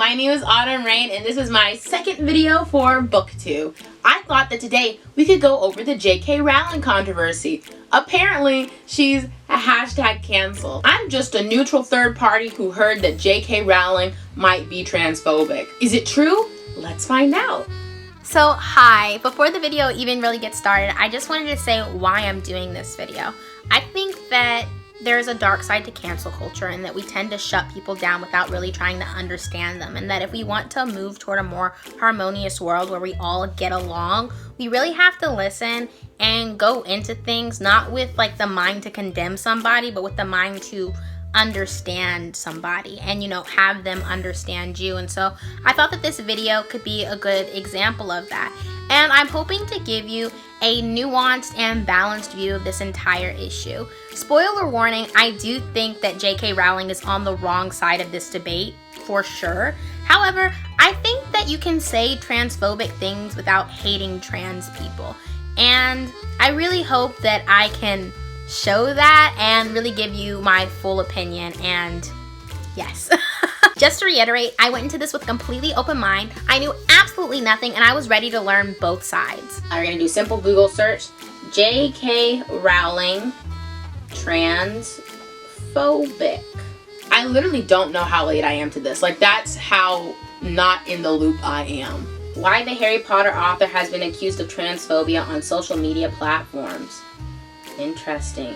my name is Autumn Raine, and this is my second video for BookTube. I thought that today we could go over the JK Rowling controversy. Apparently, she's a hashtag cancel. I'm just a neutral third party who heard that JK Rowling might be transphobic. Is it true? Let's find out. So hi, before the video even really gets started, I just wanted to say why I'm doing this video. I think that there's a dark side to cancel culture and that we tend to shut people down without really trying to understand them, and that if we want to move toward a more harmonious world where we all get along, we really have to listen and go into things not with like the mind to condemn somebody, but with the mind to understand somebody and, you know, have them understand you. And so I thought that this video could be a good example of that. And I'm hoping to give you a nuanced and balanced view of this entire issue. Spoiler warning, I do think that JK Rowling is on the wrong side of this debate, for sure. However, I think that you can say transphobic things without hating trans people. And I really hope that I can show that and really give you my full opinion, and yes. Just to reiterate, I went into this with a completely open mind. I knew absolutely nothing and I was ready to learn both sides. We're gonna do simple Google search. JK Rowling transphobic. I literally don't know how late I am to this. Like, that's how not in the loop I am. Why the Harry Potter author has been accused of transphobia on social media platforms. Interesting.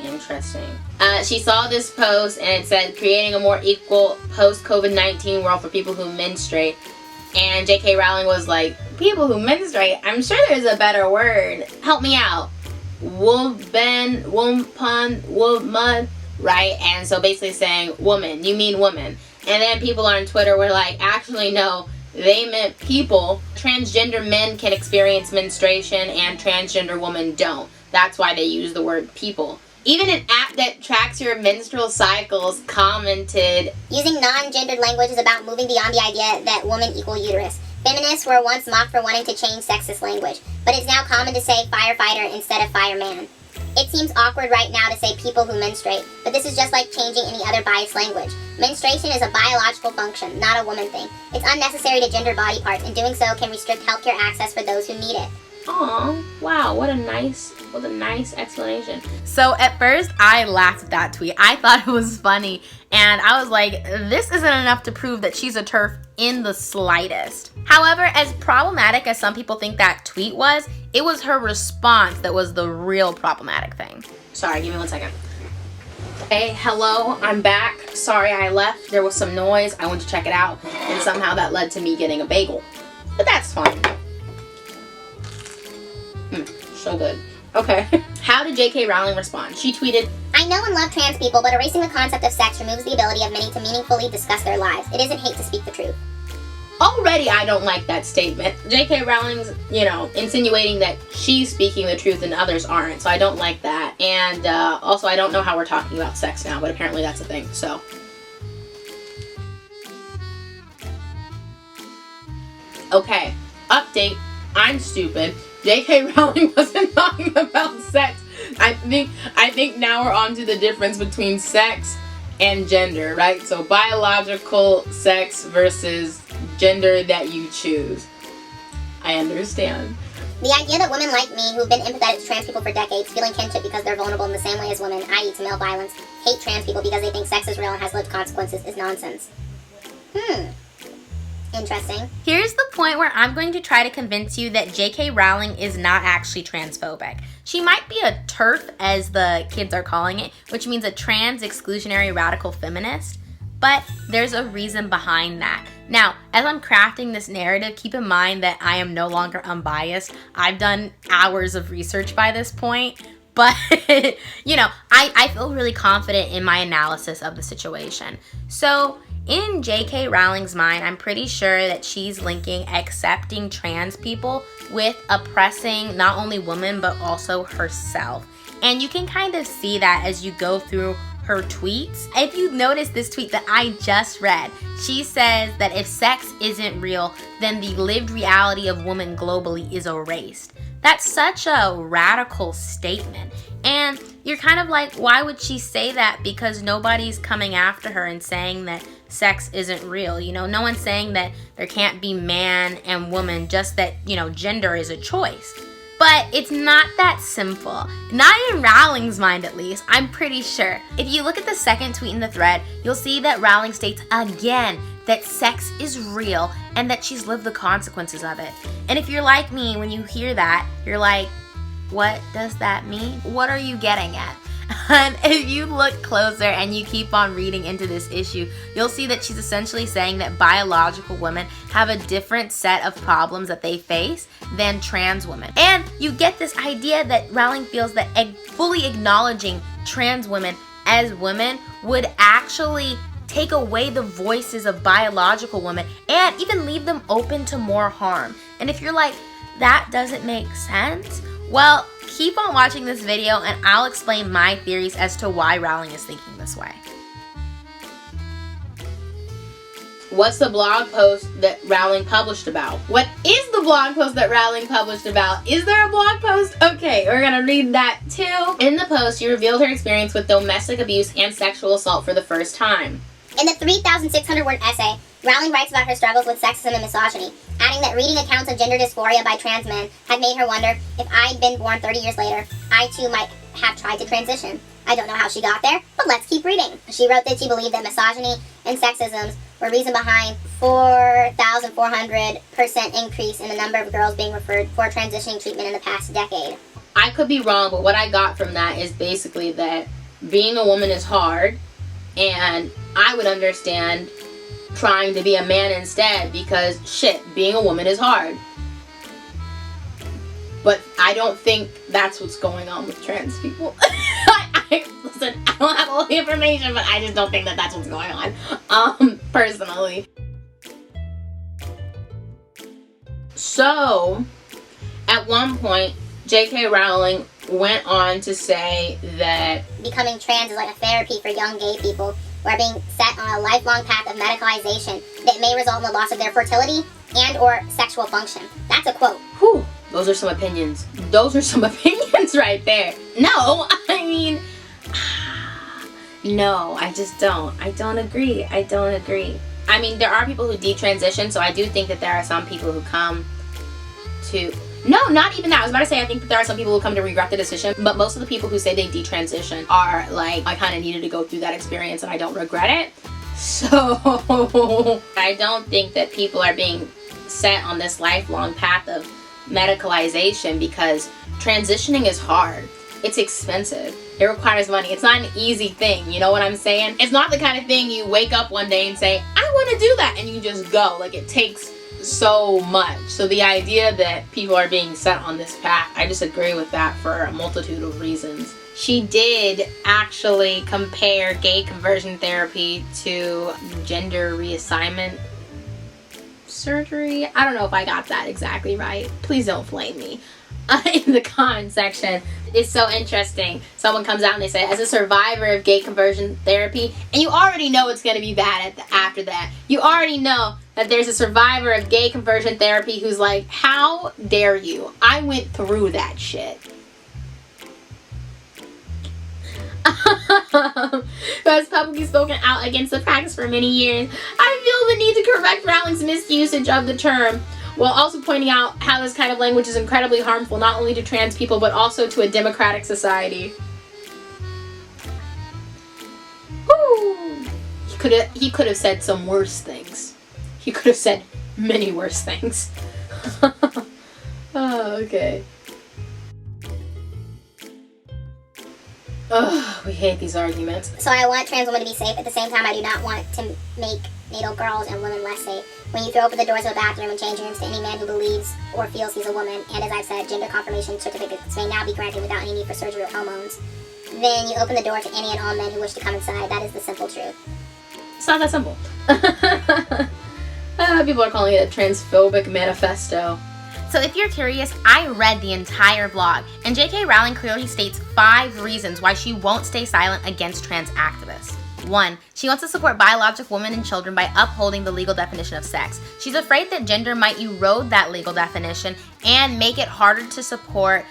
She saw this post and it said, creating a more equal post-COVID-19 world for people who menstruate. And JK Rowling was like, people who menstruate? I'm sure there's a better word. Help me out. Woman, right? And so basically saying, woman, you mean woman. And then people on Twitter were like, actually no, they meant people. Transgender men can experience menstruation and transgender women don't. That's why they use the word people. Even an app that tracks your menstrual cycles commented, using non-gendered language is about moving beyond the idea that woman equal uterus. Feminists were once mocked for wanting to change sexist language, but it's now common to say firefighter instead of fireman. It seems awkward right now to say people who menstruate, but this is just like changing any other biased language. Menstruation is a biological function, not a woman thing. It's unnecessary to gender body parts, and doing so can restrict healthcare access for those who need it. Aw, wow, what a nice explanation. So at first I laughed at that tweet. I thought it was funny and I was like, this isn't enough to prove that she's a TERF in the slightest. However, as problematic as some people think that tweet was, it was her response that was the real problematic thing. Sorry, give me 1 second. Hey, hello, I'm back. Sorry I left. There was some noise. I went to check it out and somehow that led to me getting a bagel. But that's fine. So good. Okay. How did JK Rowling respond? She tweeted, I know and love trans people, but erasing the concept of sex removes the ability of many to meaningfully discuss their lives. It isn't hate to speak the truth. already I don't like that statement. JK Rowling's, you know, insinuating that she's speaking the truth and others aren't, so I don't like that. And also I don't know how we're talking about sex now, but apparently that's a thing, so. Okay, update. I'm stupid. JK Rowling wasn't talking about sex. I think now we're on to the difference between sex and gender, right? So biological sex versus gender that you choose. I understand. The idea that women like me, who've been empathetic to trans people for decades, feeling kinship because they're vulnerable in the same way as women, i.e. to male violence, hate trans people because they think sex is real and has lived consequences, is nonsense. Interesting. Here's the point where I'm going to try to convince you that JK Rowling is not actually transphobic. She might be a TERF, as the kids are calling it, which means a trans exclusionary radical feminist, but there's a reason behind that. Now, as I'm crafting this narrative, keep in mind that I am no longer unbiased. I've done hours of research by this point, but you know, I feel really confident in my analysis of the situation. So, in JK Rowling's mind, I'm pretty sure that she's linking accepting trans people with oppressing not only women, but also herself. And you can kind of see that as you go through her tweets. If you notice this tweet that I just read, she says that if sex isn't real, then the lived reality of women globally is erased. That's such a radical statement. And you're kind of like, why would she say that? Because nobody's coming after her and saying that sex isn't real. You know, no one's saying that there can't be man and woman, just that, you know, gender is a choice. But it's not that simple. Not in Rowling's mind, at least. I'm pretty sure. If you look at the second tweet in the thread, you'll see that Rowling states again that sex is real and that she's lived the consequences of it. And if you're like me, when you hear that, you're like, what does that mean? What are you getting at? And if you look closer and you keep on reading into this issue, you'll see that she's essentially saying that biological women have a different set of problems that they face than trans women. And you get this idea that Rowling feels that fully acknowledging trans women as women would actually take away the voices of biological women and even leave them open to more harm. And if you're like, that doesn't make sense, well, keep on watching this video and I'll explain my theories as to why Rowling is thinking this way. What's the blog post that Rowling published about? What is the blog post that Rowling published about? Is there a blog post? Okay, we're gonna read that too. In the post, she revealed her experience with domestic abuse and sexual assault for the first time. In the 3,600-word essay, Rowling writes about her struggles with sexism and misogyny, adding that reading accounts of gender dysphoria by trans men had made her wonder if I'd been born 30 years later, I too might have tried to transition. I don't know how she got there, but let's keep reading. She wrote that she believed that misogyny and sexism were reason behind 4,400% increase in the number of girls being referred for transitioning treatment in the past decade. I could be wrong, but what I got from that is basically that being a woman is hard, and I would understand trying to be a man instead because, shit, being a woman is hard. But I don't think that's what's going on with trans people. Listen, I don't have all the information, but I just don't think that that's what's going on, personally. So, at one point, JK Rowling went on to say that becoming trans is like a therapy for young gay people who are being set on a lifelong path of medicalization that may result in the loss of their fertility and or sexual function. That's a quote. Whew, those are some opinions. Those are some opinions right there. No, I mean, no, I just don't. I don't agree. I don't agree. I mean, there are people who detransition, so I do think that there are some people who come to... No, not even that. I was about to say, I think that there are some people who come to regret the decision, but most of the people who say they detransition are like, I kind of needed to go through that experience and I don't regret it. So, I don't think that people are being set on this lifelong path of medicalization because transitioning is hard. It's expensive. It requires money. It's not an easy thing, you know what I'm saying? It's not the kind of thing you wake up one day and say, I want to do that, and you just go. Like, it takes so much. So the idea that people are being set on this path, I disagree with that for a multitude of reasons. She did actually compare gay conversion therapy to gender reassignment surgery. I don't know if I got that exactly right. Please don't flame me in the comment section. It's so interesting. Someone comes out and they say, as a survivor of gay conversion therapy, and you already know it's going to be bad after that. You already know that there's a survivor of gay conversion therapy who's like, how dare you? I went through that shit. Who has publicly spoken out against the practice for many years. I feel the need to correct Rowling's misusage of the term, while also pointing out how this kind of language is incredibly harmful not only to trans people but also to a democratic society. Woo! He could have said some worse things. He could have said many worse things. Oh, okay. Ugh, we hate these arguments. So I want trans women to be safe. At the same time, I do not want to make natal girls and women less safe. When you throw open the doors of a bathroom and change rooms to any man who believes or feels he's a woman, and as I've said, gender confirmation certificates may now be granted without any need for surgery or hormones, then you open the door to any and all men who wish to come inside. That is the simple truth. It's not that simple. People are calling it a transphobic manifesto. So if you're curious, I read the entire blog, and JK Rowling clearly states 5 reasons why she won't stay silent against trans activists. 1. She wants to support biological women and children by upholding the legal definition of sex. She's afraid that gender might erode that legal definition and make it harder to support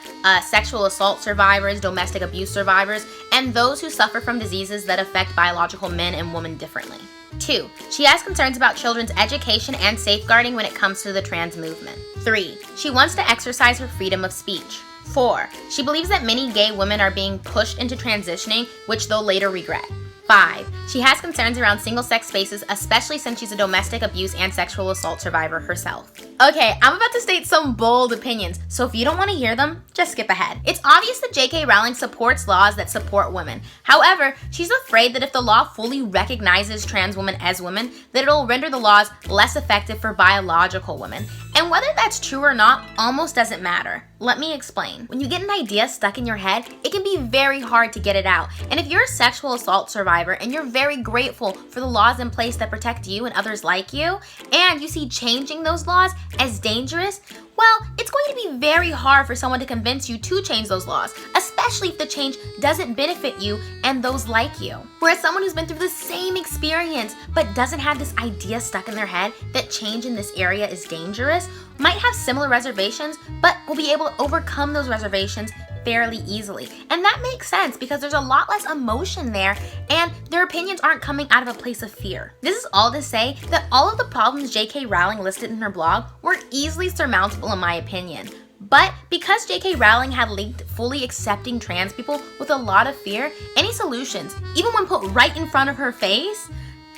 sexual assault survivors, domestic abuse survivors, and those who suffer from diseases that affect biological men and women differently. 2. She has concerns about children's education and safeguarding when it comes to the trans movement. 3. She wants to exercise her freedom of speech. 4. She believes that many gay women are being pushed into transitioning, which they'll later regret. 5. She has concerns around single-sex spaces, especially since she's a domestic abuse and sexual assault survivor herself. Okay, I'm about to state some bold opinions, so if you don't want to hear them, just skip ahead. It's obvious that JK Rowling supports laws that support women. However, she's afraid that if the law fully recognizes trans women as women, that it'll render the laws less effective for biological women. And whether that's true or not almost doesn't matter. Let me explain. When you get an idea stuck in your head, it can be very hard to get it out. And if you're a sexual assault survivor and you're very grateful for the laws in place that protect you and others like you, and you see changing those laws as dangerous, well, it's going to be very hard for someone to convince you to change those laws, especially if the change doesn't benefit you and those like you. Whereas someone who's been through the same experience but doesn't have this idea stuck in their head that change in this area is dangerous might have similar reservations but will be able to overcome those reservations fairly easily. And that makes sense because there's a lot less emotion there and their opinions aren't coming out of a place of fear. This is all to say that all of the problems JK Rowling listed in her blog were easily surmountable in my opinion. But because JK Rowling had linked fully accepting trans people with a lot of fear, any solutions, even when put right in front of her face,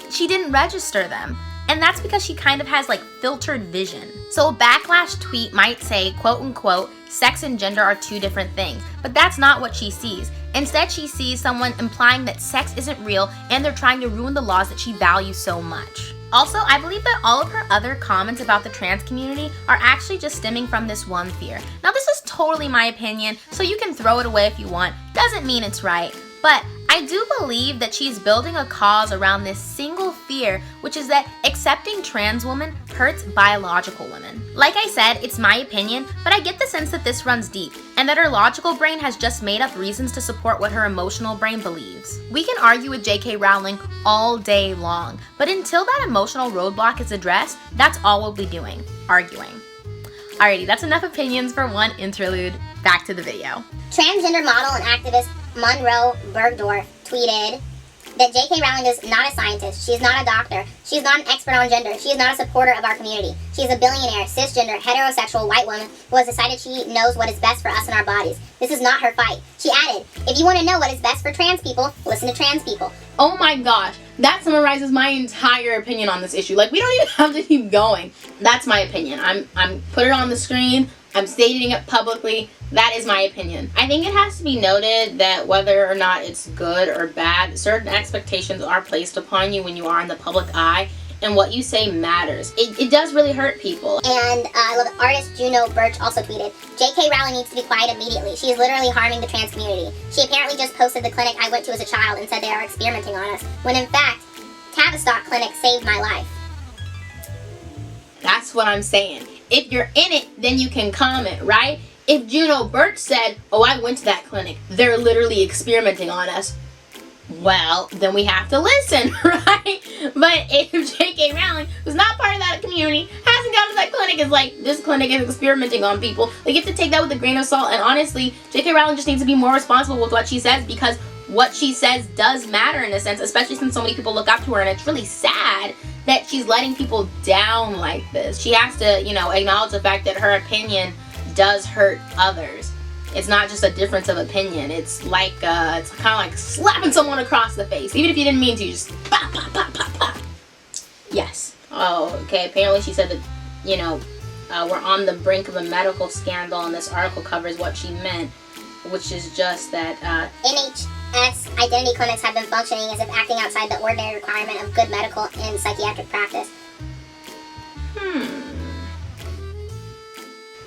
she didn't register them. And that's because she kind of has like filtered vision. So a backlash tweet might say, quote unquote, sex and gender are two different things, but that's not what she sees. Instead, she sees someone implying that sex isn't real and they're trying to ruin the laws that she values so much. Also, I believe that all of her other comments about the trans community are actually just stemming from this one fear. Now, this is totally my opinion, so you can throw it away if you want. Doesn't mean it's right. But I do believe that she's building a cause around this single fear, which is that accepting trans women hurts biological women. Like I said, it's my opinion, but I get the sense that this runs deep, and that her logical brain has just made up reasons to support what her emotional brain believes. We can argue with JK Rowling all day long, but until that emotional roadblock is addressed, that's all we'll be doing, arguing. Alrighty, that's enough opinions for one interlude. Back to the video. Transgender model and activist Monroe Bergdorf tweeted that JK Rowling is not a scientist, she is not a doctor, she is not an expert on gender, she is not a supporter of our community. She is a billionaire, cisgender, heterosexual white woman who has decided she knows what is best for us and our bodies. This is not her fight. She added, if you want to know what is best for trans people, listen to trans people. Oh my gosh, that summarizes my entire opinion on this issue. Like, we don't even have to keep going. That's my opinion. I'm put it on the screen. I'm stating it publicly. That is my opinion. I think it has to be noted that whether or not it's good or bad, certain expectations are placed upon you when you are in the public eye, and what you say matters. It does really hurt people. And I love artist Juno Birch also tweeted, JK Rowling needs to be quiet immediately. She is literally harming the trans community. She apparently just posted the clinic I went to as a child and said they are experimenting on us, when in fact, Tavistock Clinic saved my life. That's what I'm saying. If you're in it, then you can comment, right? If Juno Birch said, oh, I went to that clinic, they're literally experimenting on us, well, then we have to listen, right? But if JK Rowling, who's not part of that community, hasn't gone to that clinic, is like, this clinic is experimenting on people, like, you have to take that with a grain of salt. And honestly, JK Rowling just needs to be more responsible with what she says, because what she says does matter in a sense, especially since so many people look up to her, and it's really sad that she's letting people down like this. She has to, you know, acknowledge the fact that her opinion does hurt others. It's not just a difference of opinion. It's like, it's kind of like slapping someone across the face. Even if you didn't mean to, you just pop, pop, pop, pop, pop. Yes. Oh, okay. Apparently she said that, you know, we're on the brink of a medical scandal, and this article covers what she meant, which is just that, NHS identity clinics have been functioning as if acting outside the ordinary requirement of good medical and psychiatric practice.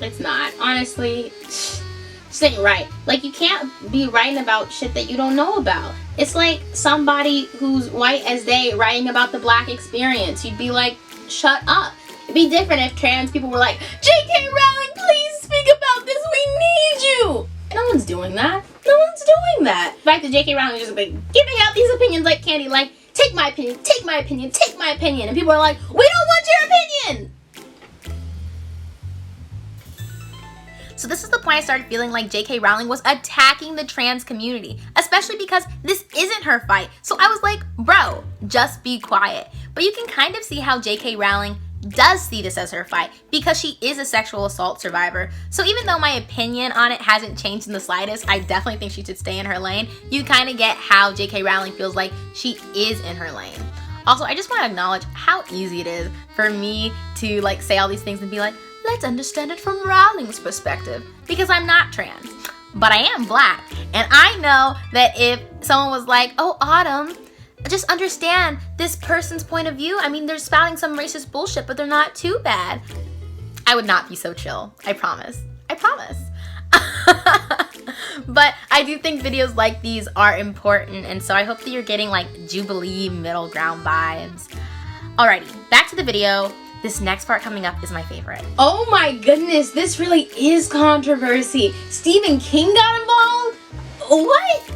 It's not. Honestly, this ain't right. Like, you can't be writing about shit that you don't know about. It's like somebody who's white as they writing about the black experience. You'd be like, shut up. It'd be different if trans people were like, JK Rowling, please speak about this. We need you. No one's doing that. No one's doing that. The fact that JK Rowling is just like giving out these opinions like candy, like, take my opinion, take my opinion, take my opinion. And people are like, we don't want your opinion. So this is the point I started feeling like JK Rowling was attacking the trans community, especially because this isn't her fight. So I was like, bro, just be quiet. But you can kind of see how JK Rowling does see this as her fight because she is a sexual assault survivor. So even though my opinion on it hasn't changed in the slightest, I definitely think she should stay in her lane. You kind of get how JK Rowling feels like she is in her lane. Also, I just want to acknowledge how easy it is for me to like say all these things and be like, let's understand it from Rowling's perspective, because I'm not trans, but I am black. And I know that if someone was like, oh, Autumn, just understand this person's point of view. I mean, they're spouting some racist bullshit, but they're not too bad. I would not be so chill. I promise. I promise. But I do think videos like these are important, and so I hope that you're getting like Jubilee middle ground vibes. Alrighty, back to the video. This next part coming up is my favorite. Oh my goodness, this really is controversy. Stephen King got involved? What?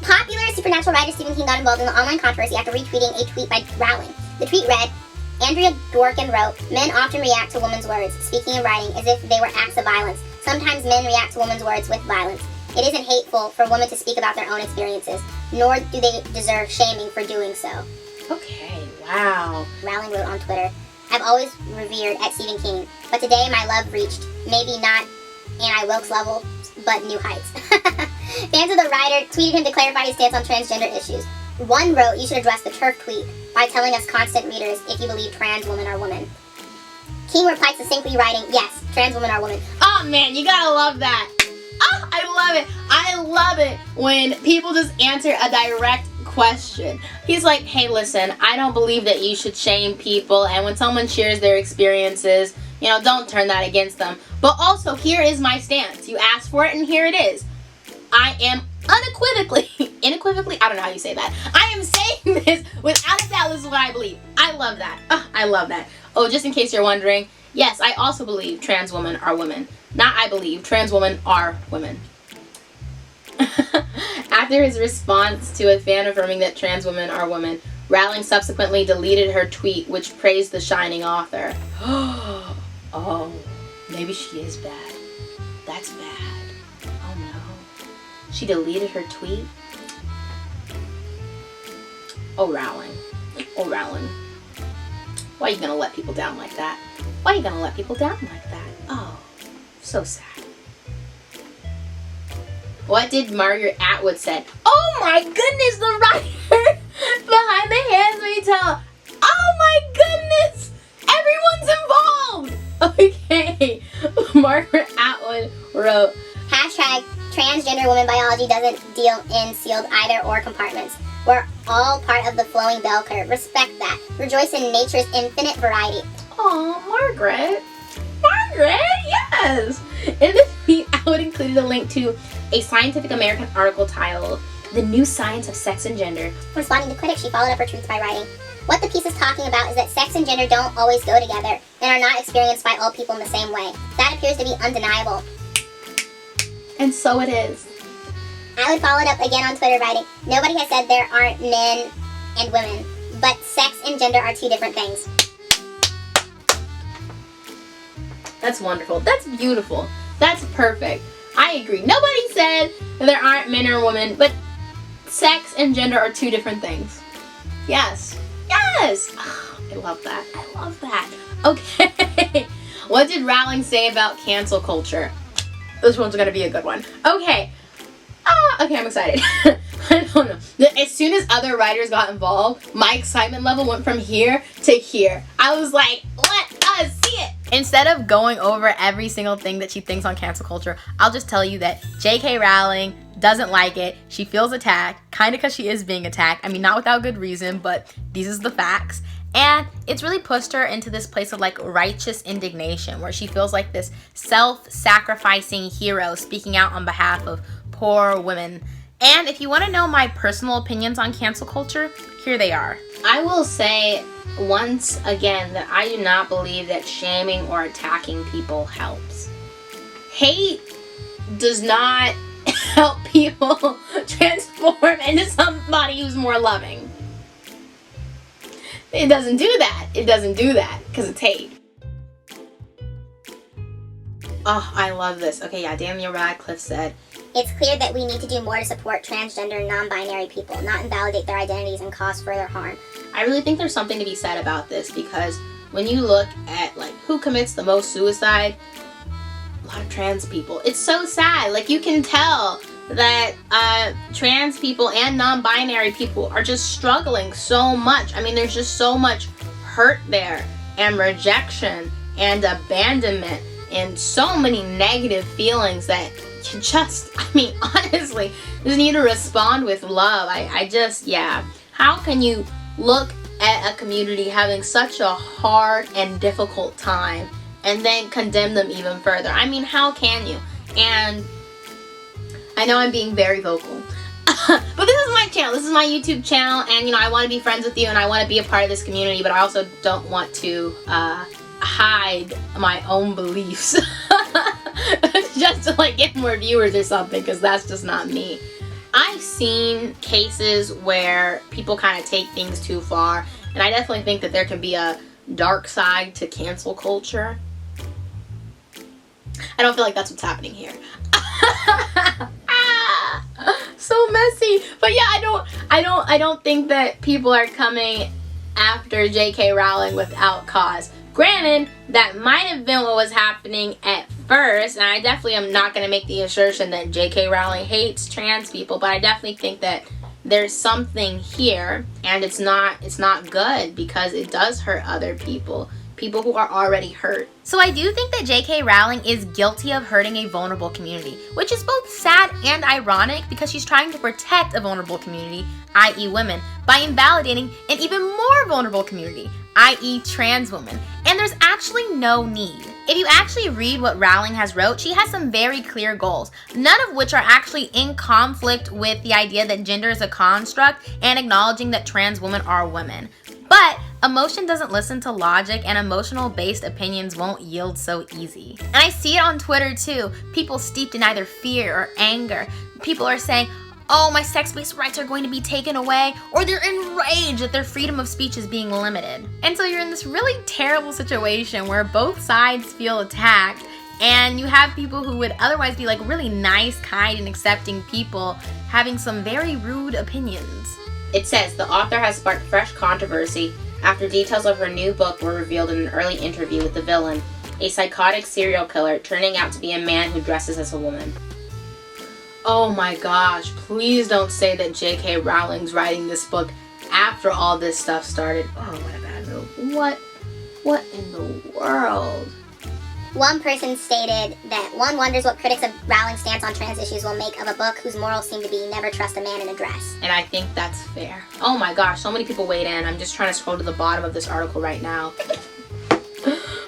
Popular supernatural writer Stephen King got involved in the online controversy after retweeting a tweet by Rowling. The tweet read, Andrea Dworkin wrote, men often react to women's words, speaking and writing, as if they were acts of violence. Sometimes men react to women's words with violence. It isn't hateful for women to speak about their own experiences, nor do they deserve shaming for doing so. Okay, wow. Rowling wrote on Twitter, I've always revered at Stephen King, but today my love reached, maybe not Annie Wilkes level, but new heights. Fans of the writer tweeted him to clarify his stance on transgender issues. One wrote, you should address the TERF tweet by telling us constant readers if you believe trans women are women. King replied succinctly writing, yes, trans women are women. Oh man, you gotta love that. Oh, I love it. I love it when people just answer a direct question. He's like, hey, listen, I don't believe that you should shame people, and when someone shares their experiences, you know, don't turn that against them. But also, here is my stance. You asked for it, and here it is. I am unequivocally, I don't know how you say that. I am saying this without a doubt. This is what I believe. I love that. Oh, I love that. Oh, just in case you're wondering, yes, I also believe trans women are women. Not I believe, trans women are women. After his response to a fan affirming that trans women are women, Rowling subsequently deleted her tweet, which praised the shining author. Oh, maybe she is bad. That's bad. Oh no. She deleted her tweet? Oh, Rowling. Oh, Rowling. Why are you gonna let people down like that? Why are you gonna let people down like that? Oh, so sad. What did Margaret Atwood said? Oh my goodness, the writer behind The Handmaid's Tale. Oh my goodness, everyone's involved. Okay, Margaret Atwood wrote, Hashtag transgender woman biology doesn't deal in sealed either or compartments. We're all part of the flowing bell curve. Respect that. Rejoice in nature's infinite variety. oh, Margaret. Margaret, yes. In the tweet, Atwood included a link to a Scientific American article titled, The New Science of Sex and Gender. Responding to critics, she followed up her tweets by writing, what the piece is talking about is that sex and gender don't always go together and are not experienced by all people in the same way. That appears to be undeniable. And so it is. I would follow it up again on Twitter writing, nobody has said there aren't men and women, but sex and gender are two different things. That's wonderful. That's beautiful. That's perfect. I agree. Nobody said that there aren't men or women, but sex and gender are two different things. Yes. Yes. Oh, I love that. I love that. Okay. What did Rowling say about cancel culture? This one's going to be a good one. Okay. Okay, I'm excited. I don't know. As soon as other writers got involved, my excitement level went from here to here. I was like, let us see it. Instead of going over every single thing that she thinks on cancel culture, I'll just tell you that JK Rowling doesn't like it. She feels attacked, kind of because she is being attacked. I mean, not without good reason, but these is the facts. And it's really pushed her into this place of like righteous indignation where she feels like this self-sacrificing hero speaking out on behalf of poor women. And if you want to know my personal opinions on cancel culture, here they are. I will say once again that I do not believe that shaming or attacking people helps. Hate does not help people transform into somebody who's more loving. It doesn't do that. It doesn't do that because it's hate. Oh, I love this. Okay, yeah, Daniel Radcliffe said, It's clear that we need to do more to support transgender and non-binary people, not invalidate their identities and cause further harm. I really think there's something to be said about this, because when you look at like who commits the most suicide, a lot of trans people. It's so sad. Like, you can tell that trans people and non-binary people are just struggling so much. I mean, there's just so much hurt there, and rejection and abandonment and so many negative feelings that you just, I mean, honestly, just need to respond with love. I just, yeah. How can you look at a community having such a hard and difficult time and then condemn them even further? I mean, how can you? And I know I'm being very vocal, but this is my channel. This is my YouTube channel, and, you know, I want to be friends with you and I want to be a part of this community, but I also don't want to hide my own beliefs just to like get more viewers or something, because that's just not me. I've seen cases where people kind of take things too far, and I definitely think that there can be a dark side to cancel culture. I don't feel like that's what's happening here. So messy. But yeah, I don't think that people are coming after JK Rowling without cause. Granted, that might have been what was happening at first, and I definitely am not going to make the assertion that JK Rowling hates trans people, but I definitely think that there's something here, and it's not good, because it does hurt other people who are already hurt. So I do think that JK Rowling is guilty of hurting a vulnerable community, which is both sad and ironic, because she's trying to protect a vulnerable community, i.e. women, by invalidating an even more vulnerable community, i.e. trans women. And there's actually no need. If you actually read what Rowling has wrote, she has some very clear goals, none of which are actually in conflict with the idea that gender is a construct and acknowledging that trans women are women. But emotion doesn't listen to logic, and emotional-based opinions won't yield so easy. And I see it on Twitter too. People steeped in either fear or anger. People are saying, oh, my sex-based rights are going to be taken away, or they're enraged that their freedom of speech is being limited. And so you're in this really terrible situation where both sides feel attacked, and you have people who would otherwise be like really nice, kind, and accepting people having some very rude opinions. It says the author has sparked fresh controversy after details of her new book were revealed in an early interview with the villain, a psychotic serial killer turning out to be a man who dresses as a woman. Oh my gosh, please don't say that JK Rowling's writing this book after all this stuff started. Oh, what a bad move. What in the world? One person stated that one wonders what critics of Rowling's stance on trans issues will make of a book whose morals seem to be never trust a man in a dress. And I think that's fair. Oh my gosh, so many people weighed in. I'm just trying to scroll to the bottom of this article right now.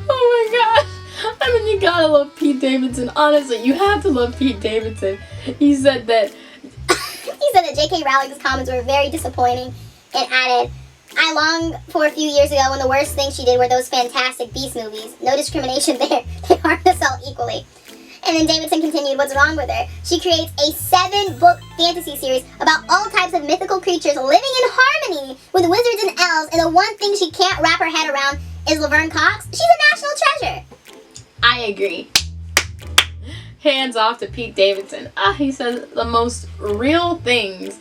Oh my gosh. I mean, you gotta love Pete Davidson. Honestly, you have to love Pete Davidson. He said that JK Rowling's comments were very disappointing, and added, I long for a few years ago when the worst thing she did were those Fantastic Beasts movies. No discrimination there. They harmed us all equally. And then Davidson continued, what's wrong with her? She creates a 7-book fantasy series about all types of mythical creatures living in harmony with wizards and elves, and the one thing she can't wrap her head around is Laverne Cox. She's a national treasure. I agree. Hands off to Pete Davidson. He says the most real things.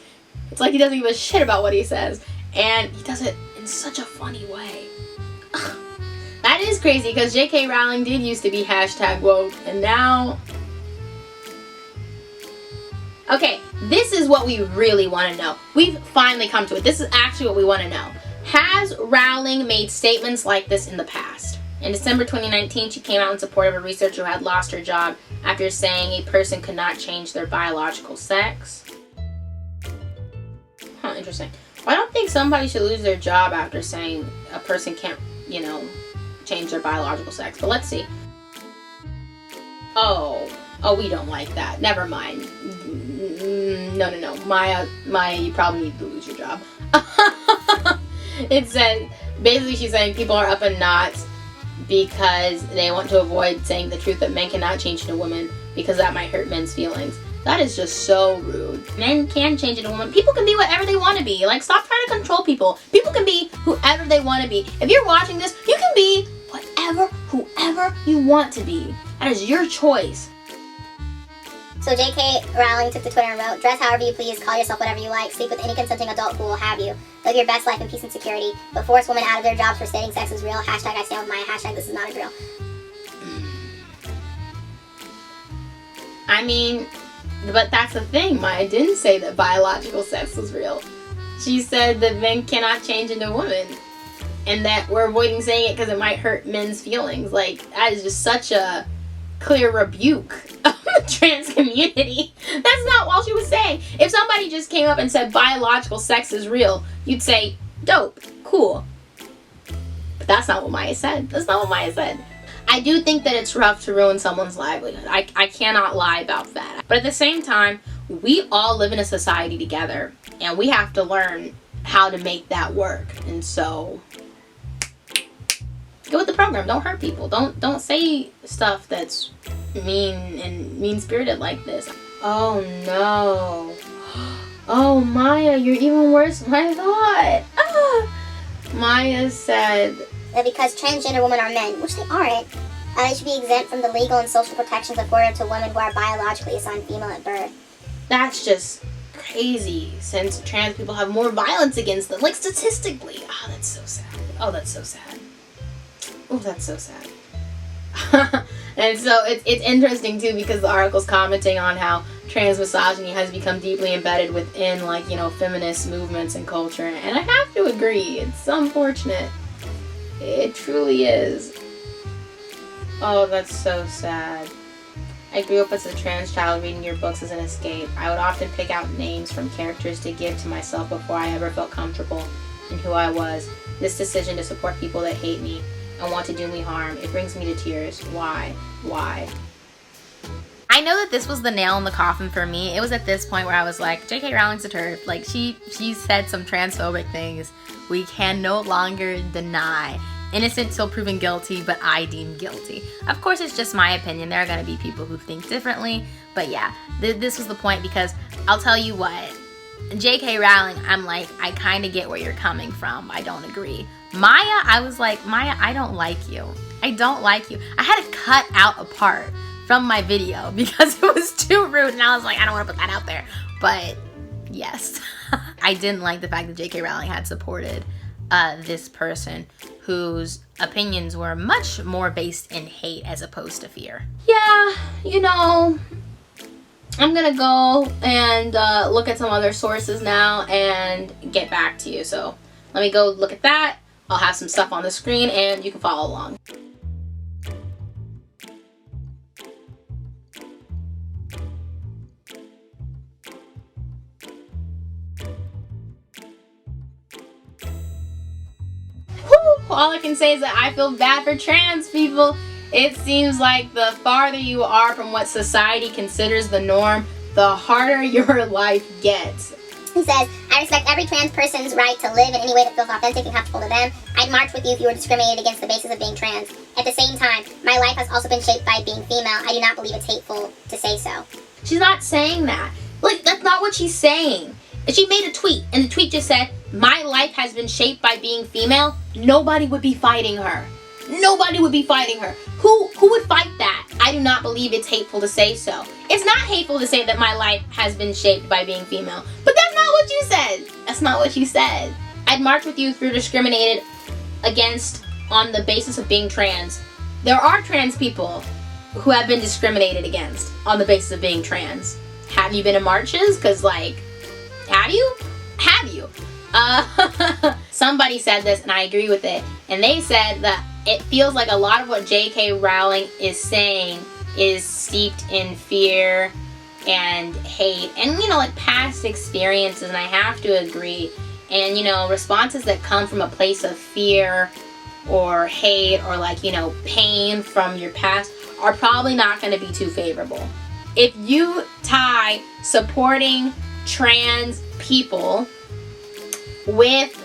It's like he doesn't give a shit about what he says. And he does it in such a funny way. That is crazy, because JK Rowling did used to be #woke, and now... Okay, this is what we really want to know. We've finally come to it. This is actually what we want to know. Has Rowling made statements like this in the past? In December 2019, she came out in support of a researcher who had lost her job after saying a person could not change their biological sex. Interesting. I don't think somebody should lose their job after saying a person can't, you know, change their biological sex. But let's see. Oh, we don't like that. Never mind. No. Maya, you probably need to lose your job. It said, basically she's saying people are up in knots because they want to avoid saying the truth that men cannot change into women because that might hurt men's feelings. That is just so rude. Men can change into a woman. People can be whatever they want to be. Like, stop trying to control people. People can be whoever they want to be. If you're watching this, you can be whoever you want to be. That is your choice. So JK Rowling took to Twitter and wrote, "Dress however you please, call yourself whatever you like, sleep with any consenting adult who will have you. Live your best life in peace and security, but force women out of their jobs for stating sex is real. Hashtag I stand with Maya. Hashtag this is not a drill." I mean, but that's the thing. Maya didn't say that biological sex was real. She said that men cannot change into women. And that we're avoiding saying it because it might hurt men's feelings. Like, that is just such a clear rebuke of the trans community. That's not all she was saying. If somebody just came up and said biological sex is real, you'd say, dope, cool. But that's not what Maya said. That's not what Maya said. I do think that it's rough to ruin someone's livelihood. I cannot lie about that. But at the same time, we all live in a society together. And we have to learn how to make that work. And so, go with the program. Don't hurt people. Don't say stuff that's mean and mean-spirited like this. Oh no. Oh, Maya, you're even worse than I thought. Maya said That because transgender women are men, which they aren't, they should be exempt from the legal and social protections afforded to women who are biologically assigned female at birth. that's just crazy, since trans people have more violence against them, like statistically. Oh, that's so sad. Oh, that's so sad. Oh, that's so sad. And so it's interesting too, because the article's commenting on how trans misogyny has become deeply embedded within, like, you know, feminist movements and culture, and I have to agree, it's unfortunate. It truly is. Oh, that's so sad. I grew up as a trans child reading your books as an escape. I would often pick out names from characters to give to myself before I ever felt comfortable in who I was. This decision to support people that hate me and want to do me harm, it brings me to tears. Why? Why? I know that this was the nail in the coffin for me. It was at this point where I was like, JK Rowling's a TERF. Like, she said some transphobic things we can no longer deny. Innocent till proven guilty, but I deem guilty. Of course, it's just my opinion. There are going to be people who think differently. But yeah, this was the point, because I'll tell you what, JK Rowling, I'm like, I kind of get where you're coming from. I don't agree. Maya, I was like, Maya, I don't like you. I don't like you. I had to cut out a part from my video because it was too rude, and I was like, I don't want to put that out there. But yes, I didn't like the fact that JK Rowling had supported this person whose opinions were much more based in hate as opposed to fear. Yeah, you know, I'm gonna go and look at some other sources now and get back to you. So let me go look at that. I'll have some stuff on the screen and you can follow along. All I can say is that I feel bad for trans people. It seems like the farther you are from what society considers the norm, the harder your life gets. He says, "I respect every trans person's right to live in any way that feels authentic and comfortable to them. I'd march with you if you were discriminated against the basis of being trans. At the same time, my life has also been shaped by being female. I do not believe it's hateful to say so." She's not saying that. Like, that's not what she's saying. If she made a tweet, and the tweet just said, "My life has been shaped by being female," nobody would be fighting her. Nobody would be fighting her. Who would fight that? I do not believe it's hateful to say so. It's not hateful to say that my life has been shaped by being female. But that's not what you said. That's not what you said. I'd march with you if you're discriminated against on the basis of being trans. There are trans people who have been discriminated against on the basis of being trans. Have you been in marches? Because, like, have you? Have you? Somebody said this and I agree with it, and they said that it feels like a lot of what JK Rowling is saying is steeped in fear and hate and, you know, like past experiences, and I have to agree. And, you know, responses that come from a place of fear or hate or, like, you know, pain from your past are probably not going to be too favorable. If you tie supporting trans people with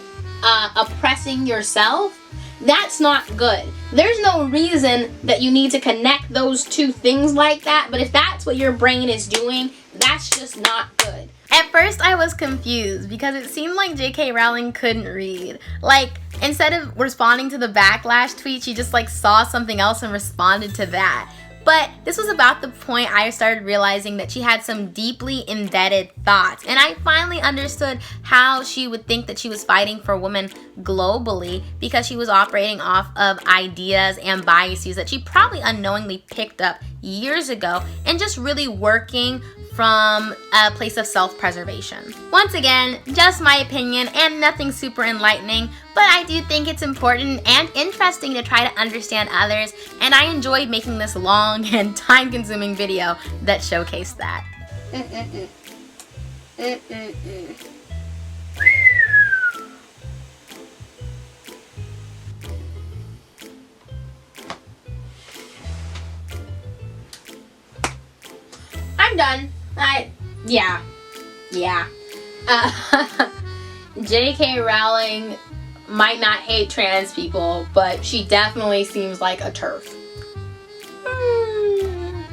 oppressing yourself, that's not good. There's no reason that you need to connect those two things like that, but if that's what your brain is doing, That's just not good. At first I was confused because it seemed like JK Rowling couldn't read. Like, instead of responding to the backlash tweet, she just like saw something else and responded to that. But this was about the point I started realizing that she had some deeply embedded thoughts. And I finally understood how she would think that she was fighting for women globally, because she was operating off of ideas and biases that she probably unknowingly picked up years ago and just really working from a place of self-preservation. Once again, just my opinion and nothing super enlightening, but I do think it's important and interesting to try to understand others, and I enjoyed making this long and time-consuming video that showcased that. I'm done. Yeah. JK Rowling might not hate trans people, but she definitely seems like a TERF.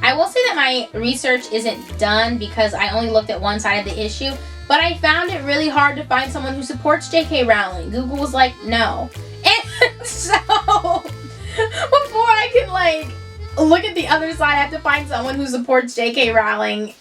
I will say that my research isn't done because I only looked at one side of the issue, but I found it really hard to find someone who supports JK Rowling. Google was like, no. And so, before I can like look at the other side, I have to find someone who supports JK Rowling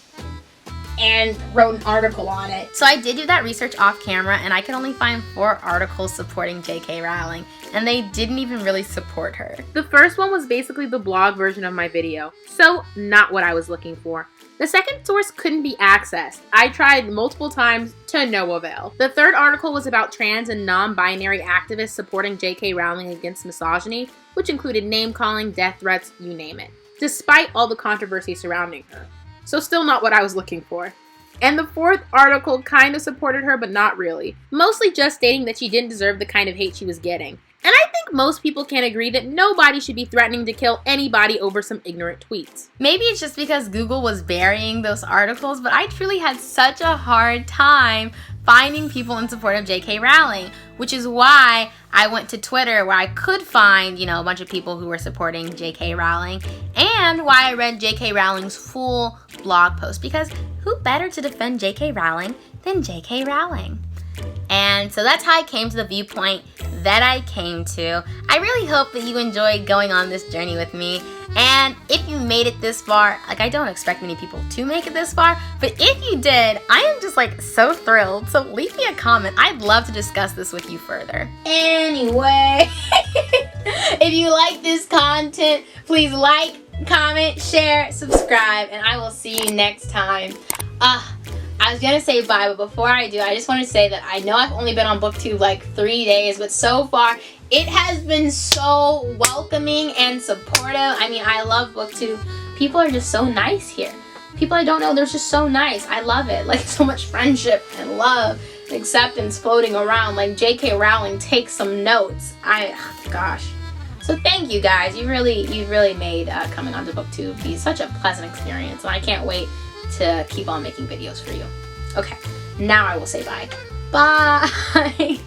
and wrote an article on it. So I did do that research off camera, and I could only find 4 articles supporting JK Rowling, and they didn't even really support her. The first one was basically the blog version of my video, so not what I was looking for. The second source couldn't be accessed. I tried multiple times to no avail. The third article was about trans and non-binary activists supporting JK Rowling against misogyny, which included name-calling, death threats, you name it, despite all the controversy surrounding her. So still not what I was looking for. And the fourth article kind of supported her, but not really. Mostly just stating that she didn't deserve the kind of hate she was getting. And I think most people can agree that nobody should be threatening to kill anybody over some ignorant tweets. Maybe it's just because Google was burying those articles, but I truly had such a hard time finding people in support of JK Rowling, which is why I went to Twitter, where I could find, a bunch of people who were supporting JK Rowling, and why I read JK Rowling's full blog post, because who better to defend JK Rowling than JK Rowling? And so that's how I came to the viewpoint that I came to. I really hope that you enjoyed going on this journey with me. And if you made it this far, I don't expect many people to make it this far, but if you did, I am just so thrilled. So leave me a comment. I'd love to discuss this with you further. Anyway, if you like this content, please like, comment, share, subscribe, and I will see you next time. I was gonna say bye, but before I do, I just want to say that I know I've only been on BookTube 3 days, but so far it has been so welcoming and supportive. I mean, I love BookTube. People are just so nice here. People I don't know, they're just so nice. I love it. So much friendship and love and acceptance floating around. JK Rowling takes some notes. Gosh. So thank you guys. You really made coming onto BookTube be such a pleasant experience, and I can't wait to keep on making videos for you. Okay, now I will say bye. Bye!